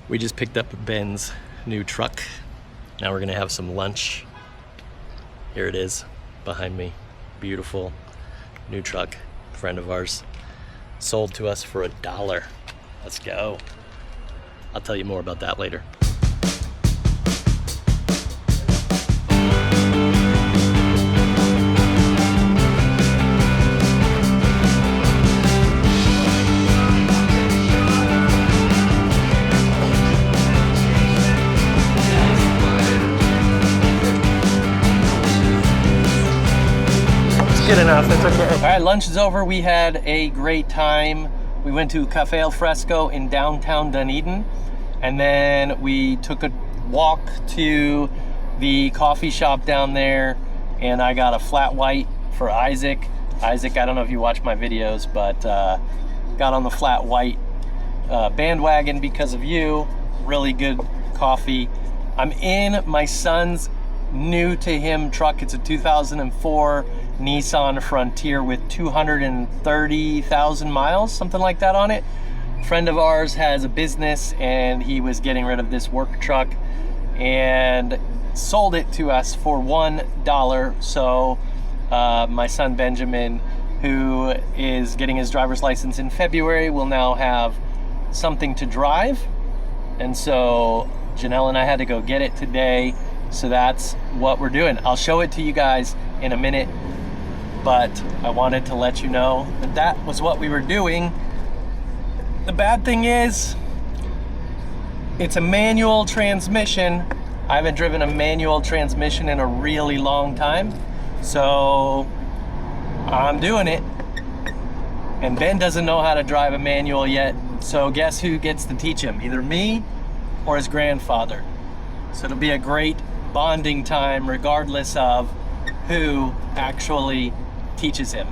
We just picked up Ben's new truck. Now we're gonna have some lunch. Here it is behind me. Beautiful new truck, friend of ours. Sold to us for $1. Let's go. I'll tell you more about that later. Good enough, it's okay. All right, lunch is over. We had a great time. We went to Cafe Al Fresco in downtown Dunedin, and then we took a walk to the coffee shop down there, and I got a flat white for Isaac. Isaac, I don't know if you watch my videos, but got on the flat white bandwagon because of you. Really good coffee. I'm in my son's new to him truck. It's a 2004 Nissan Frontier with 230,000 miles, something like that on it. A friend of ours has a business and he was getting rid of this work truck and sold it to us for $1. So my son Benjamin, who is getting his driver's license in February, will now have something to drive. And so Janelle and I had to go get it today. So that's what we're doing. I'll show it to you guys in a minute, but I wanted to let you know that that was what we were doing. The bad thing is, it's a manual transmission. I haven't driven a manual transmission in a really long time, so I'm doing it. And Ben doesn't know how to drive a manual yet, so guess who gets to teach him? Either me or his grandfather. So it'll be a great bonding time regardless of who actually teaches him.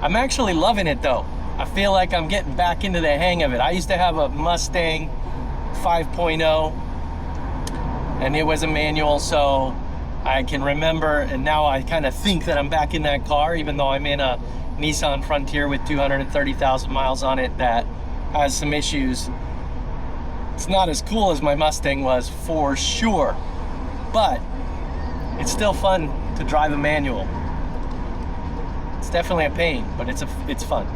I'm actually loving it though. I feel like I'm getting back into the hang of it. I used to have a Mustang 5.0 and it was a manual, so I can remember, and now I kind of think that I'm back in that car, even though I'm in a Nissan Frontier with 230,000 miles on it that has some issues. It's not as cool as my Mustang was, for sure, but it's still fun to drive a manual. It's definitely a pain, but it's fun.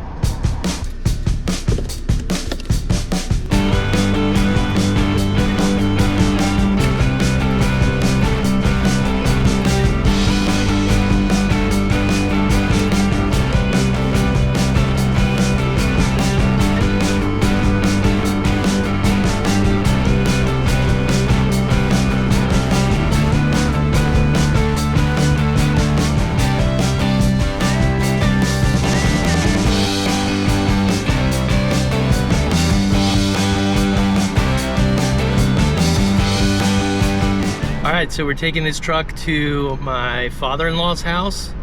All right, so we're taking this truck to my father-in-law's house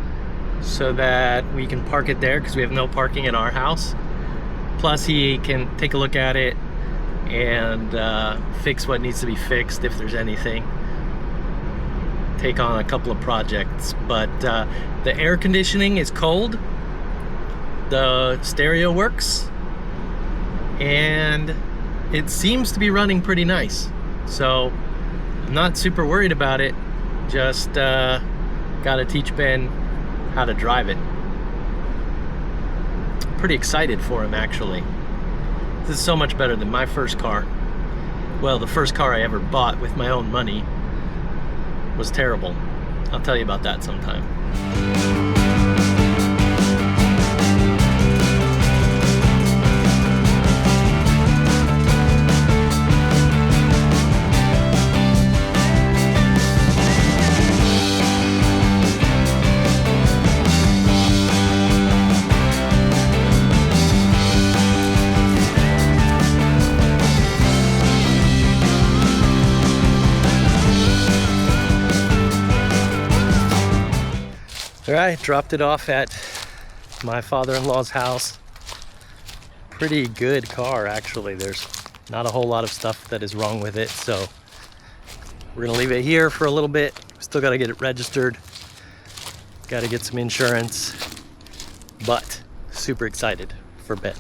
so that we can park it there because we have no parking in our house. Plus he can take a look at it and fix what needs to be fixed if there's anything. Take on a couple of projects, but the air conditioning is cold, the stereo works, and it seems to be running pretty nice. So I'm not super worried about it, just gotta teach Ben how to drive it. Pretty excited for him, actually. This is so much better than my first car. Well, the first car I ever bought with my own money was terrible. I'll tell you about that sometime. All right, dropped it off at my father-in-law's house. Pretty good car, actually. There's not a whole lot of stuff that is wrong with it, so we're gonna leave it here for a little bit. Still gotta get it registered, gotta get some insurance, but super excited for Ben.